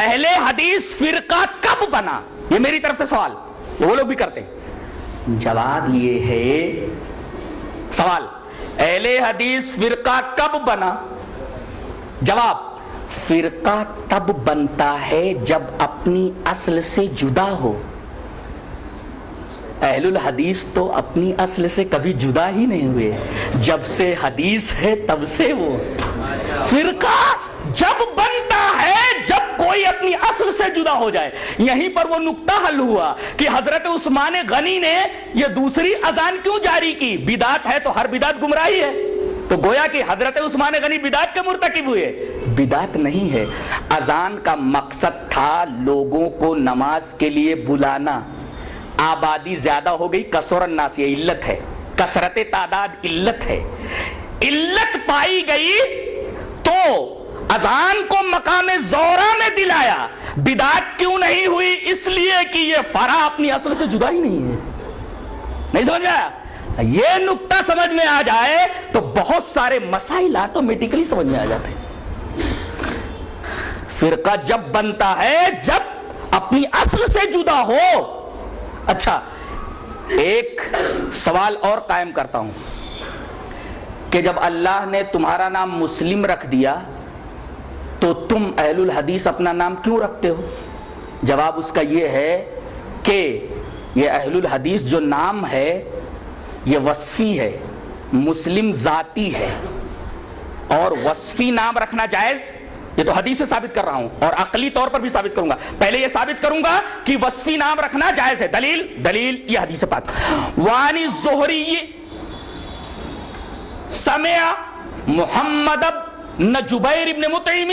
اہل حدیث فرقہ کب بنا؟ یہ میری طرف سے سوال، وہ لوگ بھی کرتے ہیں۔ جواب یہ ہے، سوال اہل حدیث فرقہ کب بنا؟ جواب، فرقہ تب بنتا ہے جب اپنی اصل سے جدا ہو۔ اہل الحدیث تو اپنی اصل سے کبھی جدا ہی نہیں ہوئے، جب سے حدیث ہے تب سے وہ۔ فرقہ جب بنتا ہے جب کوئی اپنی اصل سے جدا ہو جائے۔ یہیں پر وہ نقطہ حل ہوا کہ حضرت عثمان غنی نے یہ دوسری اذان کیوں جاری کی؟ بدعت ہے تو ہر بدعت گمراہی ہے، تو گویا کہ حضرت عثمان غنی بدعت کے مرتکب ہوئے؟ بدعت نہیں ہے، اذان کا مقصد تھا لوگوں کو نماز کے لیے بلانا۔ آبادی زیادہ ہو گئی، کثر الناس، یہ علت ہے، کثرت تعداد علت ہے، علت پائی گئی تو اذان کو مقام زورا میں دلایا۔ بدعت کیوں نہیں ہوئی؟ اس لیے کہ یہ فرع اپنی اصل سے جدا ہی نہیں ہے۔ نہیں سمجھ میں آیا؟ یہ نقطہ سمجھ میں آ جائے تو بہت سارے مسائل آٹومیٹکلی سمجھ میں آ جاتے ہیں۔ فرقہ جب بنتا ہے جب اپنی اصل سے جدا ہو۔ اچھا، ایک سوال اور قائم کرتا ہوں کہ جب اللہ نے تمہارا نام مسلم رکھ دیا تو تم اہل الحدیث اپنا نام کیوں رکھتے ہو؟ جواب اس کا یہ ہے کہ یہ اہل الحدیث جو نام ہے یہ وصفی ہے، مسلم ذاتی ہے، اور وصفی نام رکھنا جائز، یہ تو حدیث سے ثابت کر رہا ہوں اور عقلی طور پر بھی ثابت کروں گا۔ پہلے یہ ثابت کروں گا کہ وصفی نام رکھنا جائز ہے۔ دلیل یہ حدیث پاک، وعن الزہری سمع محمد بن جبیر بن مطعم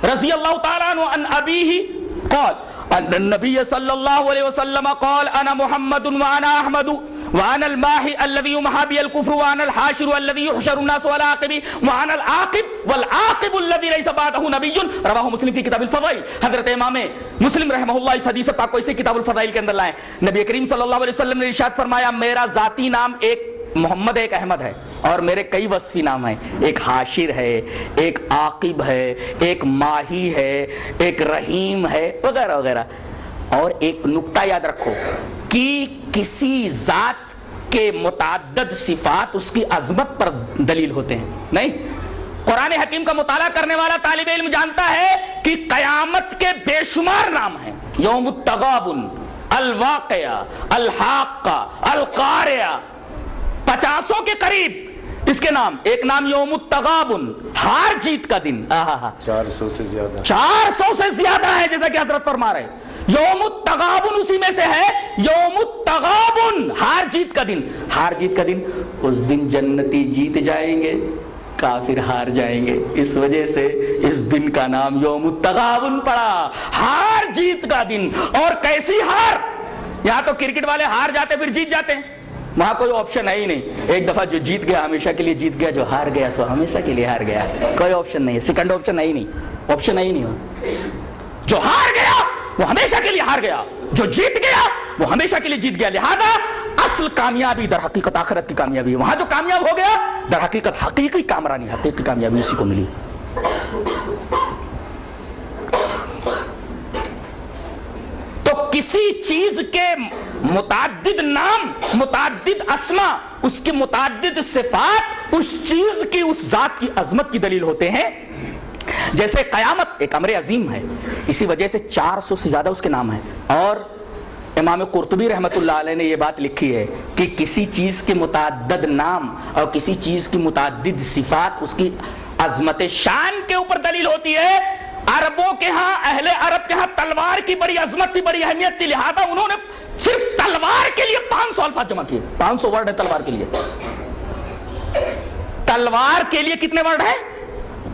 رضی اللہ تعالیٰ عنہ عن ابیہ قال ان النبی صلی اللہ علیہ وسلم قال انا محمد وانا احمد وانا الماحی الذی یمحى بی الکفر وانا الحاشر الذی یحشر الناس على عاقبی وانا العاقب والعاقب الذی لیس بعدہ نبی، رواہ مسلم فی کتاب الفضائل۔ حضرت امام مسلم رحمہ اللہ اس حدیث پاک کو اسے کتاب الفضائل کے اندر لائیں۔ نبی کریم صلی اللہ علیہ وسلم نے ارشاد فرمایا، میرا ذاتی نام ایک محمد ایک احمد ہے، اور میرے کئی وصفی نام ہیں، ایک حاشر ہے، ایک عاقب ہے، ایک ماہی ہے، ایک رحیم ہے، وغیرہ وغیرہ۔ اور ایک نقطہ یاد رکھو کہ کسی ذات کے متعدد صفات اس کی عظمت پر دلیل ہوتے ہیں، نہیں۔ قرآن حکیم کا مطالعہ کرنے والا طالب علم جانتا ہے کہ قیامت کے بے شمار نام ہیں، یوم التغابن، الواقعہ، الحاقہ، القارعہ، 50 کے قریب اس کے نام۔ ایک نام یوم التغابن، ہار جیت کا دن، 400 سے زیادہ، 400 سے زیادہ ہے، جیسا کہ حضرت فرما رہے ہیں۔ یوم التغابن اسی میں سے ہے، یوم التغابن، ہار جیت کا دن۔ ہار جیت کا دن، اس دن جنتی جیت جائیں گے، کافر ہار جائیں گے، اس وجہ سے اس دن کا نام یوم التغابن پڑا، ہار جیت کا دن۔ اور کیسی ہار؟ یہاں تو کرکٹ والے ہار جاتے پھر جیت جاتے ہیں، وہاں کوئی آپشن ہے ہی نہیں۔ ایک دفعہ جو جیت گیا ہمیشہ کے لیے جیت گیا، جو ہار گیا سو ہمیشہ کے لیے ہار گیا، کوئی آپشن نہیں ہے، سیکنڈ آپشن ہے ہی نہیں، آپشن ہے ہی نہیں۔ جو ہار گیا وہ ہمیشہ کے لیے ہار گیا، جو جیت گیا وہ ہمیشہ کے لیے جیت گیا۔ لہذا اصل کامیابی در حقیقت آخرت کی کامیابی ہے، وہاں جو کامیاب ہو گیا در حقیقت حقیقی کامرانی، حقیقی کامیابی اسی کو ملی۔ تو کسی چیز کے متعدد نام، متعدد اسما، اس کی متعدد صفات اس چیز کی، اس ذات کی عظمت کی دلیل ہوتے ہیں۔ جیسے قیامت ایک امر عظیم ہے، اسی وجہ سے 400 سے زیادہ اس کے نام ہیں۔ اور امام قرطبی رحمۃ اللہ علیہ نے یہ بات لکھی ہے کہ کسی چیز کے متعدد نام اور کسی چیز کی متعدد صفات اس کی عظمت شان کے اوپر دلیل ہوتی ہے۔ عربوں کے ہاں، اہل عرب کے ہاں تلوار کی بڑی عظمت تھی، بڑی اہمیت تھی، لہذا انہوں نے صرف تلوار کے لیے 500 الفاظ جمع کیے۔ 500 ورڈ ہے تلوار کے لیے۔ تلوار کے لیے کتنے ورڈ ہیں؟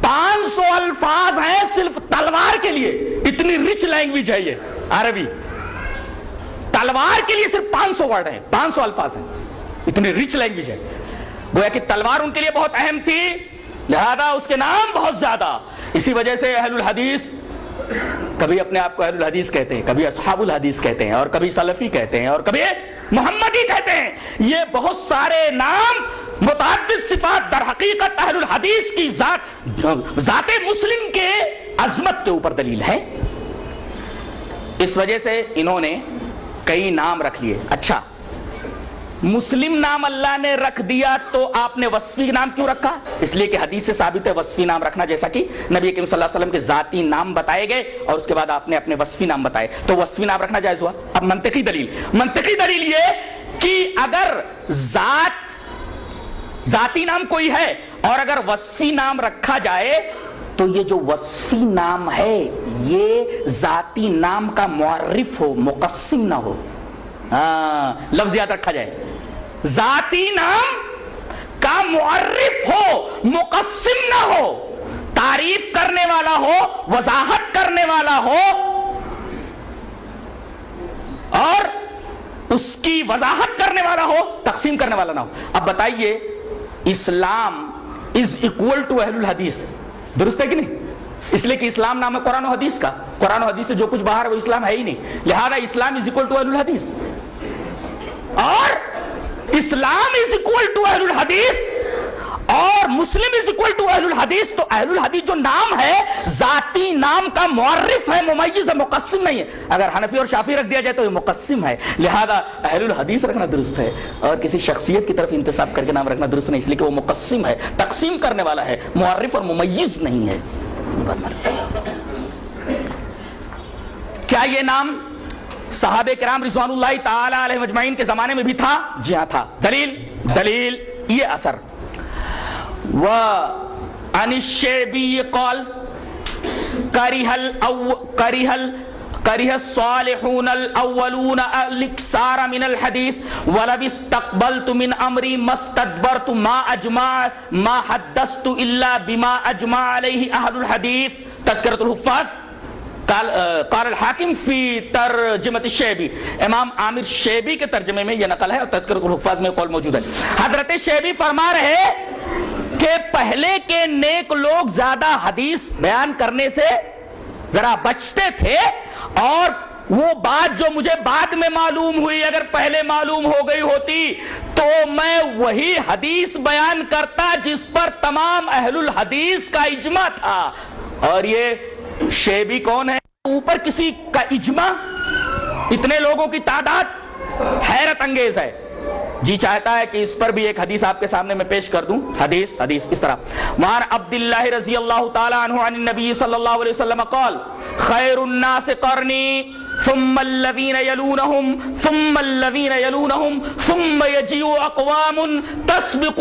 500 الفاظ ہیں صرف تلوار کے لیے۔ اتنی رچ لینگویج ہے یہ عربی، تلوار کے لیے صرف 500 ورڈ ہیں، 500 الفاظ ہیں، اتنی رچ لینگویج ہے۔ گویا کہ تلوار ان کے لیے بہت اہم تھی، لہذا اس کے نام بہت زیادہ۔ اسی وجہ سے اہل الحدیث کبھی اپنے آپ کو اہل الحدیث کہتے ہیں، کبھی اصحاب الحدیث کہتے ہیں، اور کبھی سلفی کہتے ہیں، اور کبھی محمدی کہتے ہیں۔ یہ بہت سارے نام، متعدد صفات در حقیقت اہل الحدیث کی ذات مسلم کے عظمت کے اوپر دلیل ہے۔ اس وجہ سے انہوں نے کئی نام رکھ لیے. اچھا مسلم نام اللہ نے رکھ دیا تو آپ نے وصفی نام کیوں رکھا؟ اس لیے کہ حدیث سے ثابت ہے وصفی نام رکھنا، جیسا کہ نبی کریم صلی اللہ علیہ وسلم کے ذاتی نام بتائے گئے اور اس کے بعد آپ نے اپنے وصفی نام بتائے، تو وصفی نام رکھنا جائز ہوا. اب منطقی دلیل یہ کہ اگر ذاتی نام کوئی ہے اور اگر وصفی نام رکھا جائے تو یہ جو وصفی نام ہے یہ ذاتی نام کا معرف ہو، مقسم نہ ہو. لفظ یاد رکھا جائے، ذاتی نام کا معرف ہو، مقسم نہ ہو، تعریف کرنے والا ہو، وضاحت کرنے والا ہو اور اس کی وضاحت کرنے والا ہو، تقسیم کرنے والا نہ ہو. اب بتائیے اسلام از اکول ٹو اہل الحدیث، درست ہے کہ نہیں؟ اس لیے کہ اسلام نام ہے قرآن و حدیث کا، قرآن و حدیث سے جو کچھ باہر ہے وہ اسلام ہے ہی نہیں، لہذا اسلام از اکول ٹو اہل الحدیث. اور اسلام از اکول ٹو اہل الحدیث اور مسلم از اکول ٹو اہل الحدیث، تو اہل الحدیث جو نام ہے ذاتی نام کا معرف ہے، ممیز ہے، مقسم نہیں ہے. اگر حنفی اور شافعی رکھ دیا جائے تو یہ مقسم ہے، لہذا اہل الحدیث رکھنا درست ہے اور کسی شخصیت کی طرف انتساب کر کے نام رکھنا درست نہیں، اس لیے کہ وہ مقسم ہے، تقسیم کرنے والا ہے، معرف اور ممیز نہیں ہے. کیا یہ نام صحابہ کرام رضوان اللہ تعالی علیہ مجمعین کے زمانے میں بھی تھا؟ جی ہاں تھا. دلیل یہ اثر وعن الشعبی قال کرہ الصالحون الاولون الاکثار من الحدیث ولو استقبلت من امری ما استدبرت ما حدثت الا بما اجمع علیہ اہل الحدیث. تذکرۃ الحفاظ قال الحاکم فی ترجمۃ الشیبی، امام عامر شیبی کے ترجمے میں یہ نقل ہے اور تذکرۃ الحفاظ میں قول موجود ہے. حضرت شیبی فرما رہے کہ پہلے کے نیک لوگ زیادہ حدیث بیان کرنے سے ذرا بچتے تھے اور وہ بات جو مجھے بعد میں معلوم ہوئی اگر پہلے معلوم ہو گئی ہوتی تو میں وہی حدیث بیان کرتا جس پر تمام اہل الحدیث کا اجماع تھا. اور یہ شیبی کون ہے؟ اوپر کسی کا اجماع، اتنے لوگوں کی تعداد حیرت انگیز ہے. جی چاہتا ہے کہ اس پر بھی ایک حدیث آپ کے سامنے میں پیش کر دوں. حدیث اس طرح وعن عبداللہ رضی اللہ تعالی عنہ عن النبی صلی اللہ علیہ وسلم قال خیر الناس قرنی ثم الذین یلونہم ثم الذین یلونہم ثم یجیء اقوام تسبق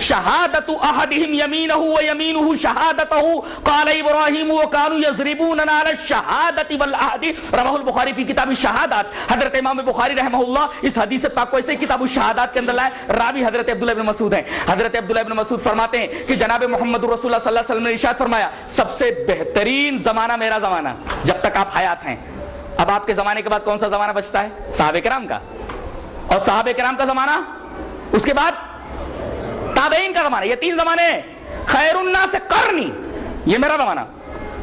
شہادت احدہم یمینہ ویمینہ شہادتہ قال ابراہیم وکانوا یضربوننا علی الشہادت والعہد. رواہ البخاری فی کتاب الشہادات. حضرت امام بخاری رحمہ اللہ اس حدیث پاک کو ایسے کتاب الشہادات کے اندر لائے. راوی حضرت عبداللہ بن مسعود ہیں. حضرت عبداللہ بن مسعود فرماتے ہیں کہ جناب محمد رسول اللہ صلی اللہ علیہ وسلم نے ارشاد فرمایا سب سے بہترین زمانہ میرا زمانہ جب تک آپ حیات ہیں. اب آپ کے زمانے کے بعد کون سا زمانہ بچتا ہے؟ صحابہ کرام کا. اور صحابہ کرام کا زمانہ، اس کے بعد تابعین کا زمانہ. یہ تین زمانے ہیں. خیر الناس قرنی یہ میرا زمانہ،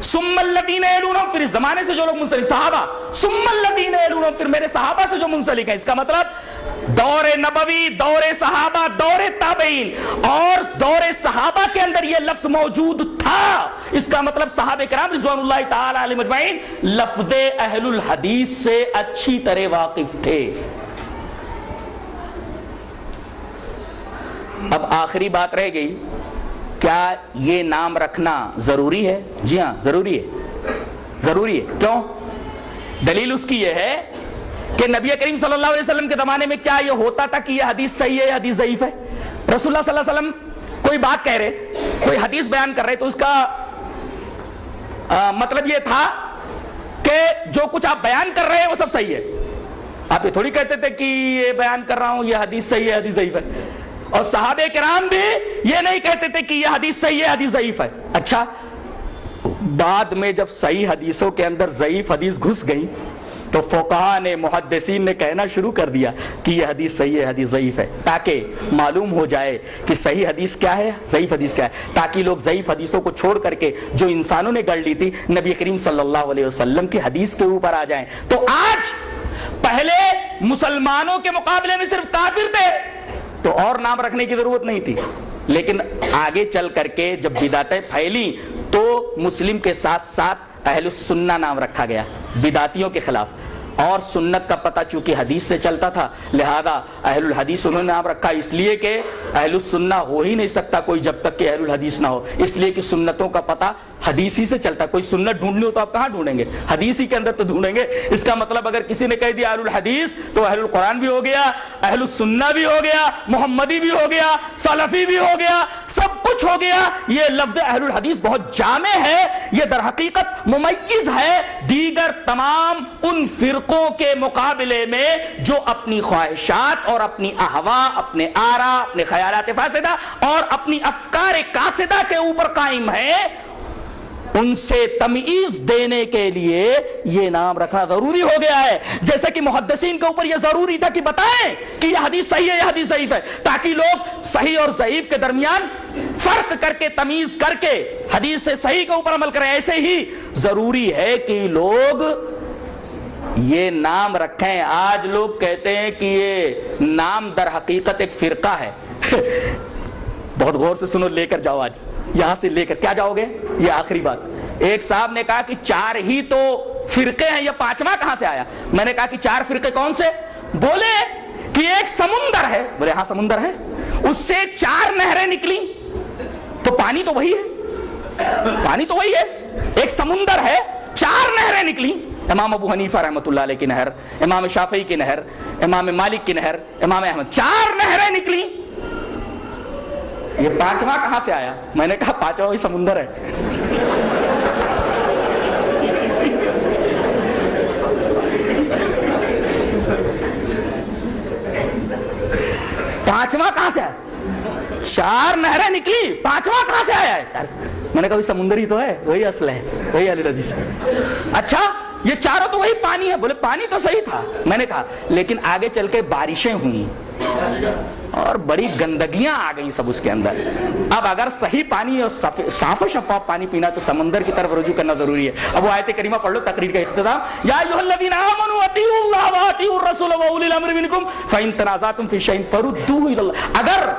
ثم الذین یلونہم پھر اس زمانے سے جو لوگ منسلک صحابہ، ثم الذین یلونہم پھر میرے صحابہ سے جو منسلک ہیں. اس کا مطلب دور نبوی، دور صحابہ، دور تابعین اور دور صحابہ کے اندر یہ لفظ موجود تھا. اس کا مطلب صحابہ کرام رضوان اللہ تعالی علیہ مجمعین لفظ اہل الحدیث سے اچھی طرح واقف تھے. اب آخری بات رہ گئی، کیا یہ نام رکھنا ضروری ہے؟ جی ہاں ضروری ہے. کیوں؟ دلیل اس کی یہ ہے کہ نبی کریم صلی اللہ علیہ وسلم کے زمانے میں کیا یہ ہوتا تھا کہ یہ حدیث صحیح ہے یا حدیث ضعیف ہے؟ رسول اللہ صلی اللہ علیہ وسلم کوئی بات کہہ رہے، کوئی حدیث بیان کر رہے تو اس کا مطلب یہ تھا کہ جو کچھ آپ بیان کر رہے ہیں وہ سب صحیح ہے. آپ یہ تھوڑی کہتے تھے کہ یہ بیان کر رہا ہوں یہ حدیث صحیح ہے حدیث ضعیف ہے. اور صحابہ کرام بھی یہ نہیں کہتے تھے کہ یہ حدیث صحیح ہے حدیث ضعیف ہے. اچھا بعد میں جب صحیح حدیثوں کے اندر ضعیف حدیث گھس گئی تو فقہاء نے، محدثین نے کہنا شروع کر دیا کہ یہ حدیث صحیح ہے حدیث ضعیف ہے، تاکہ معلوم ہو جائے کہ صحیح حدیث کیا ہے ضعیف حدیث کیا ہے، تاکہ لوگ ضعیف حدیثوں کو چھوڑ کر کے جو انسانوں نے گڑھ لی تھی نبی کریم صلی اللہ علیہ وسلم کی حدیث کے اوپر آ جائیں. تو آج پہلے مسلمانوں کے مقابلے میں صرف کافر تھے تو اور نام رکھنے کی ضرورت نہیں تھی، لیکن آگے چل کر کے جب بدعتیں پھیلی تو مسلم کے ساتھ ساتھ اہل السنہ نام رکھا گیا بدعتیوں کے خلاف، اور سنت کا پتہ چونکہ حدیث سے چلتا تھا لہذا اہل الحدیث انہوں نے نام رکھا، اس لیے کہ اہل السنہ ہو ہی نہیں سکتا کوئی جب تک کہ اہل الحدیث نہ ہو، اس لیے کہ سنتوں کا پتہ حدیث ہی سے چلتا ہے۔ کوئی سنت ڈھونڈنی ہو تو آپ کہاں ڈھونڈیں گے؟ حدیث ہی کے اندر تو ڈھونڈیں گے۔ اس کا مطلب اگر کسی نے کہہ دیا اہل الحدیث تو اہل القرآن بھی ہو گیا، اہل السنہ بھی ہو گیا، محمدی بھی ہو گیا، سلفی بھی ہو گیا، سب کچھ ہو گیا۔ یہ لفظ اہل الحدیث بہت جامع ہے، یہ در حقیقت ممیز ہے دیگر تمام ان فرقوں کے مقابلے میں جو اپنی خواہشات اور اپنی اہوا، اپنے آرا، اپنے خیالات فاسدہ اور اپنی افکار قاصدہ کے اوپر قائم ہے۔ ان سے تمیز دینے کے لیے یہ نام رکھنا ضروری ہو گیا ہے، جیسے کہ محدثین کے اوپر یہ ضروری تھا کہ بتائیں کہ یہ حدیث صحیح ہے یہ حدیث ضعیف ہے، تاکہ لوگ صحیح اور ضعیف کے درمیان فرق کر کے تمیز کر کے حدیث سے صحیح کے اوپر عمل کریں۔ ایسے ہی ضروری ہے کہ لوگ یہ نام رکھیں۔ آج لوگ کہتے ہیں کہ یہ نام در حقیقت ایک فرقہ ہے۔ بہت غور سے سنو، لے کر جاؤ، آج یہاں سے لے کر کیا جاؤ گے؟ یہ آخری بات۔ ایک صاحب نے کہا کہ 4 ہی تو فرقے ہیں، یہ 5واں کہاں سے آیا؟ میں نے کہا کہ 4 فرقے کون سے؟ بولے کہ ایک سمندر ہے۔ بولے ہاں سمندر ہے، اس سے 4 نہریں نکلی تو پانی تو وہی ہے، پانی تو وہی ہے۔ ایک سمندر ہے، 4 نہریں نکلی، امام ابو حنیفہ رحمۃ اللہ علیہ کی نہر، امام شافعی کی نہر، امام مالک کی نہر، امام احمد، 4 نہریں نکلی، یہ 5واں کہاں سے آیا؟ میں نے کہا 5واں وہی سمندر ہے۔ پانچواں کہاں سے آیا؟ 4 نہریں نکلی، 5واں کہاں سے آیا ہے؟ میں نے کہا سمندر ہی تو ہے، وہی اصل ہے، وہی اہل حدیث ہے۔ اچھا یہ 4 تو وہی پانی ہے۔ بولے پانی تو صحیح تھا۔ میں نے کہا لیکن آگے چل کے بارشیں ہوئیں اور بڑی گندگیاں آ گئیں سب اس کے اندر۔ اب اگر صحیح پانی اور صاف و شفاف پانی پینا تو سمندر کی طرف رجوع کرنا ضروری ہے۔ اب وہ آیت کریمہ پڑھ لو، تقریر کا اختتام، یا ایھا الذین آمنوا اطیعوا اللہ واطیعوا الرسول واولی الامر منکم فإن تنازعتم فی شیء فردوہ الی اللہ۔ اگر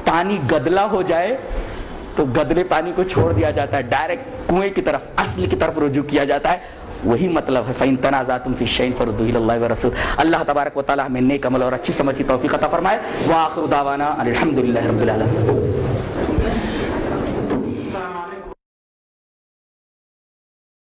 پانی گدلا ہو جائے تو گدلے پانی کو چھوڑ دیا جاتا ہے، ڈائریکٹ کنویں کی طرف، اصل کی طرف رجوع کیا جاتا ہے۔ وہی مطلب ہے فَإِن تَنَازَعْتُمْ فِي شَيْءٍ فَرُدُّوهُ إِلَى اللَّهِ وَالرَّسُولِ۔ اللہ تبارک و تعالی ہمیں نیک عمل اور اچھی سمجھ کی توفیق عطا فرمائے۔ وآخر دعوانا الحمد للہ رب العالمین۔